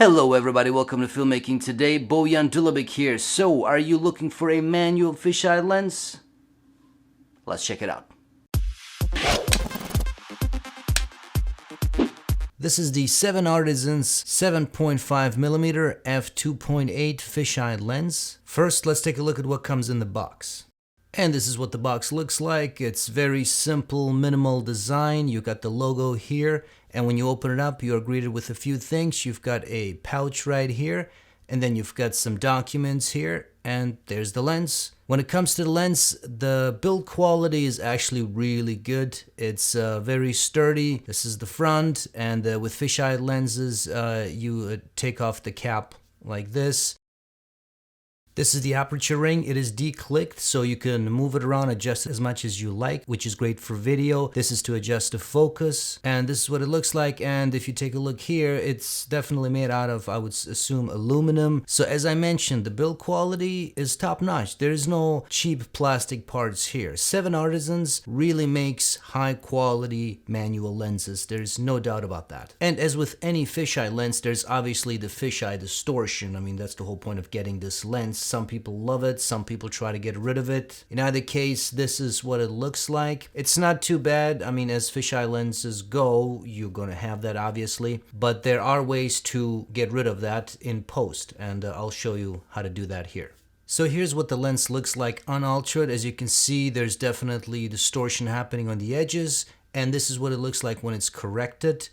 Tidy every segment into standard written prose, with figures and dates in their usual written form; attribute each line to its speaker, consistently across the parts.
Speaker 1: Hello everybody, welcome to Filmmaking. Today, Dulabic here. So, are you looking for a manual fisheye lens? Let's check it out. This is the 7artisans 7.5mm f2.8 fisheye lens. First, let's take a look at what comes in the box. And this is what the box looks like. It's very simple, minimal design. You got the logo here, and when you open it up, you're greeted with a few things. You've got a pouch right here, and then you've got some documents here, and there's the lens. When it comes to the lens, the build quality is actually really good. It's very sturdy. This is the front, and with fisheye lenses, you take off the cap like this. This is the aperture ring. It is declicked, so you can move it around, adjust it as much as you like, which is great for video. This is to adjust the focus, and this is what it looks like. And if you take a look here, it's definitely made out of, I would assume, aluminum. So as I mentioned, the build quality is top-notch. There's no cheap plastic parts here. 7artisans really makes high-quality manual lenses. There's no doubt about that. And as with any fisheye lens, there's obviously the fisheye distortion. I mean, that's the whole point of getting this lens. Some people love it, some people try to get rid of it. In either case, this is what it looks like. It's not too bad. I mean, as fisheye lenses go, you're gonna have that obviously, but there are ways to get rid of that in post, and I'll show you how to do that here. So here's what the lens looks like unaltered. As you can see, there's definitely distortion happening on the edges, and this is what it looks like when it's corrected.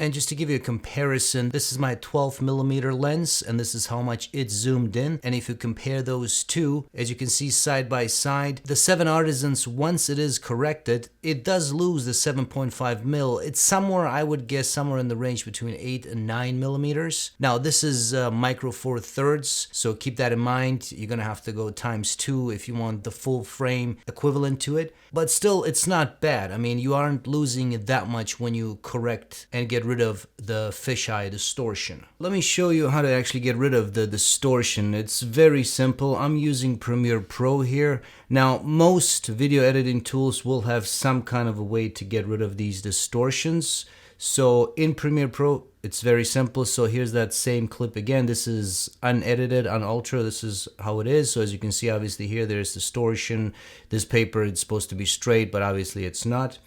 Speaker 1: And just to give you a comparison, this is my 12mm lens, and this is how much it's zoomed in. And if you compare those two, as you can see side by side, the 7artisans, once it is corrected, it does lose the 7.5mm. It's somewhere, I would guess, somewhere in the range between 8 and 9mm. Now, this is micro four thirds, so keep that in mind. You're gonna have to go ×2 if you want the full frame equivalent to it. But still, it's not bad. I mean, you aren't losing it that much when you correct and get rid of the fisheye distortion. Let me show you how to actually get rid of the distortion. It's very simple. I'm using Premiere Pro here. Now, most video editing tools will have some kind of a way to get rid of these distortions. So in Premiere Pro, it's very simple. So here's that same clip again. This is unedited, unaltered. This is how it is. So as you can see, obviously here, there's distortion. This paper is supposed to be straight, but obviously it's not.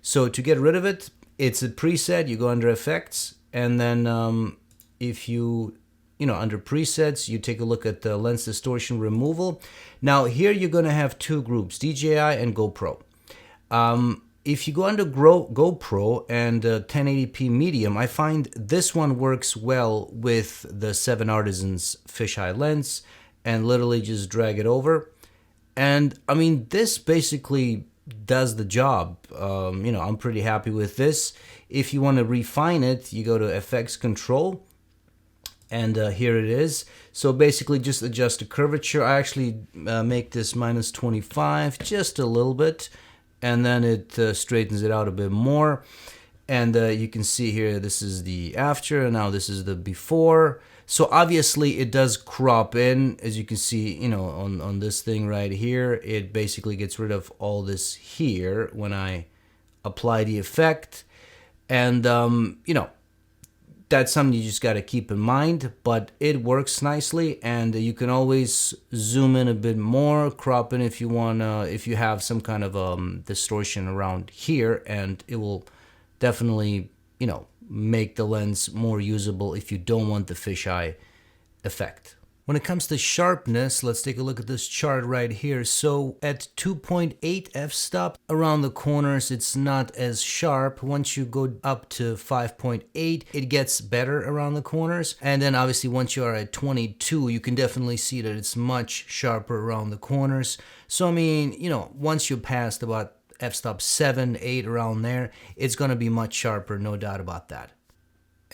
Speaker 1: So to get rid of it, it's a preset. You go under effects, and then if you under presets, you take a look at the lens distortion removal. Now here you're gonna have two groups, DJI and GoPro. If you go under GoPro and 1080p medium, I find this one works well with the 7artisans fisheye lens, and literally just drag it over. And I mean, this basically does the job. I'm pretty happy with this. If you want to refine it, you go to FX Control, and here it is. So basically just adjust the curvature. I actually make this -25 just a little bit, and then it straightens it out a bit more. And you can see here, this is the after, and now this is the before. So obviously it does crop in, as you can see, on this thing right here. It basically gets rid of all this here when I apply the effect. And, that's something you just got to keep in mind, but it works nicely, and you can always zoom in a bit more, crop in if you want, if you have some kind of distortion around here, and it will definitely, make the lens more usable if you don't want the fisheye effect. When it comes to sharpness, let's take a look at this chart right here. So at 2.8 f-stop, around the corners, it's not as sharp. Once you go up to 5.8, it gets better around the corners. And then obviously once you are at 22, you can definitely see that it's much sharper around the corners. So I mean, once you're past about f-stop 7, 8, around there, it's gonna be much sharper, no doubt about that.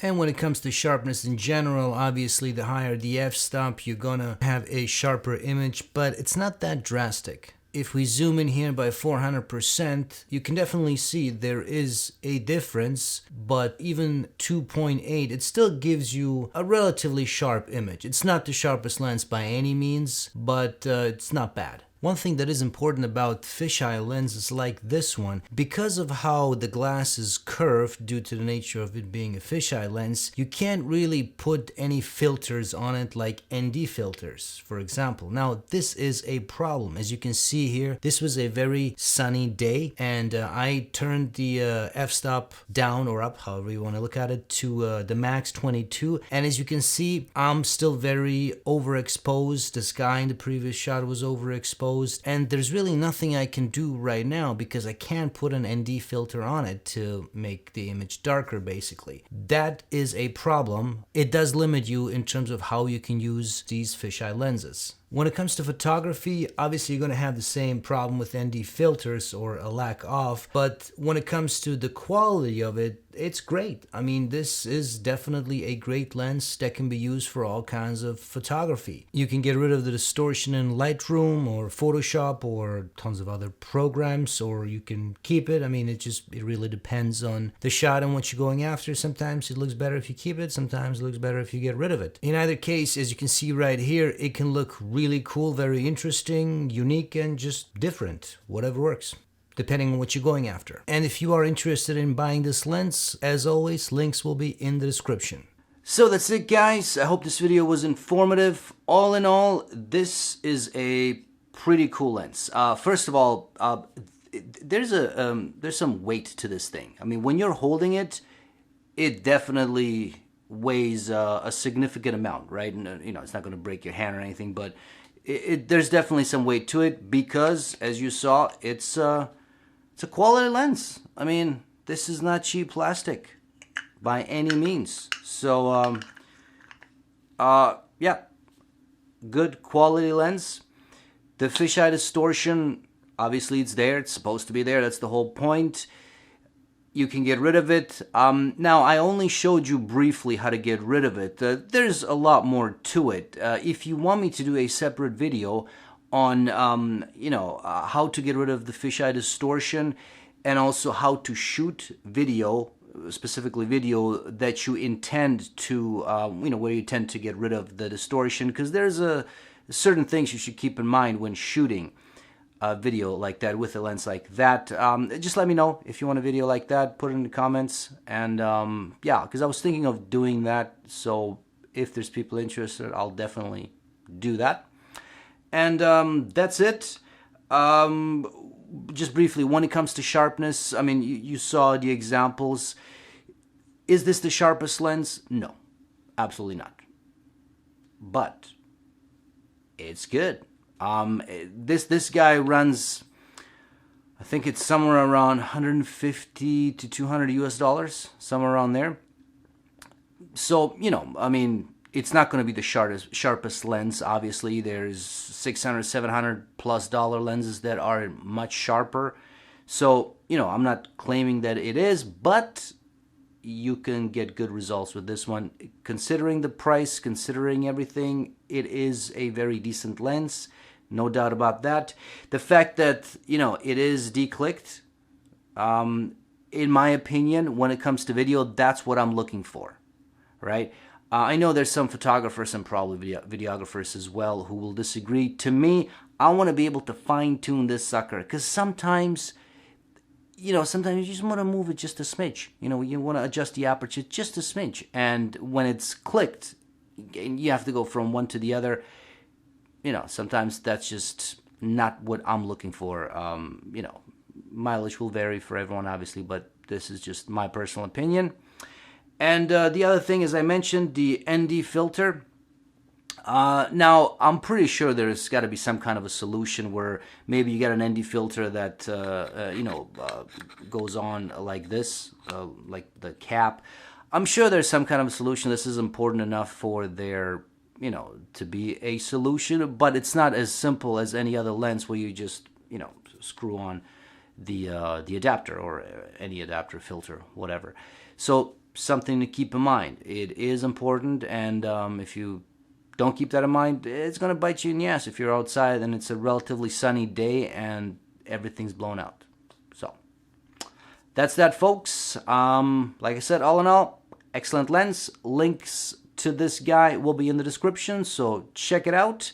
Speaker 1: And when it comes to sharpness in general, obviously the higher the f-stop, you're gonna have a sharper image, but it's not that drastic. If we zoom in here by 400%, you can definitely see there is a difference, but even 2.8, it still gives you a relatively sharp image. It's not the sharpest lens by any means, but it's not bad. One thing that is important about fisheye lenses like this one, because of how the glass is curved due to the nature of it being a fisheye lens, you can't really put any filters on it like ND filters, for example. Now, this is a problem. As you can see here, this was a very sunny day, and I turned the f-stop down or up, however you want to look at it, to the max 22, and as you can see, I'm still very overexposed. The sky in the previous shot was overexposed, and there's really nothing I can do right now because I can't put an ND filter on it to make the image darker, basically. That is a problem. It does limit you in terms of how you can use these fisheye lenses. When it comes to photography, obviously you're going to have the same problem with ND filters or a lack of, but when it comes to the quality of it, it's great. I mean, this is definitely a great lens that can be used for all kinds of photography. You can get rid of the distortion in Lightroom or Photoshop or tons of other programs, or you can keep it. I mean, it really depends on the shot and what you're going after. Sometimes it looks better if you keep it, sometimes it looks better if you get rid of it. In either case, as you can see right here, it can look really cool, very interesting, unique, and just different. Whatever works, depending on what you're going after. And if you are interested in buying this lens, as always, links will be in the description. So that's it, guys. I hope this video was informative. All in all, this is a pretty cool lens. First of all, there's some weight to this thing. I mean, when you're holding it, it definitely weighs a significant amount, right? And, you know, it's not going to break your hand or anything, but there's definitely some weight to it because, as you saw, it's a quality lens. I mean, this is not cheap plastic by any means. So, yeah, good quality lens. The fisheye distortion, obviously it's there. It's supposed to be there. That's the whole point. You can get rid of it. Now, I only showed you briefly how to get rid of it. There's a lot more to it. If you want me to do a separate video on, you know, how to get rid of the fisheye distortion and also how to shoot video, specifically video that you intend to, you know, where you tend to get rid of the distortion, because there's certain things you should keep in mind when shooting video like that with a lens like that. Just let me know if you want a video like that. Put it in the comments, and yeah, because I was thinking of doing that, so if there's people interested, I'll definitely do that. And that's it. Just briefly, when it comes to sharpness, I mean, you saw the examples. Is this the sharpest lens? No, absolutely not, but it's good. This guy runs, I think it's somewhere around 150 to 200 US dollars, somewhere around there. So, you know, I mean, it's not going to be the sharpest lens. Obviously, there's 600, 700 plus dollar lenses that are much sharper. So, you know, I'm not claiming that it is, but you can get good results with this one. Considering the price, considering everything, it is a very decent lens. No doubt about that. The fact that, you know, it is declicked, in my opinion, when it comes to video, that's what I'm looking for, right? I know there's some photographers and probably videographers as well who will disagree. To me, I want to be able to fine-tune this sucker, because sometimes, you know, sometimes you just want to move it just a smidge. You know, you want to adjust the aperture just a smidge. And when it's clicked, you have to go from one to the other. You know, sometimes that's just not what I'm looking for. You know, mileage will vary for everyone, obviously, but this is just my personal opinion. And the other thing, as I mentioned, the ND filter. Now, I'm pretty sure there's got to be some kind of a solution where maybe you get an ND filter that, you know, goes on like this, like the cap. I'm sure there's some kind of a solution. This is important enough for their, you know, to be a solution, but it's not as simple as any other lens where you just, you know, screw on the adapter or any adapter, filter, whatever. So something to keep in mind. It is important, and if you don't keep that in mind, it's going to bite you in the ass if you're outside and it's a relatively sunny day and everything's blown out. So that's that, folks. Like I said, all in all, excellent lens. Links to this guy will be in the description, so check it out.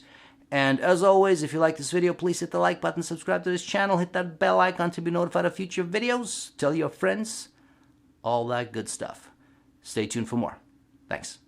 Speaker 1: And as always, if you like this video, please hit the like button, subscribe to this channel, hit that bell icon to be notified of future videos, tell your friends, all that good stuff. Stay tuned for more. Thanks.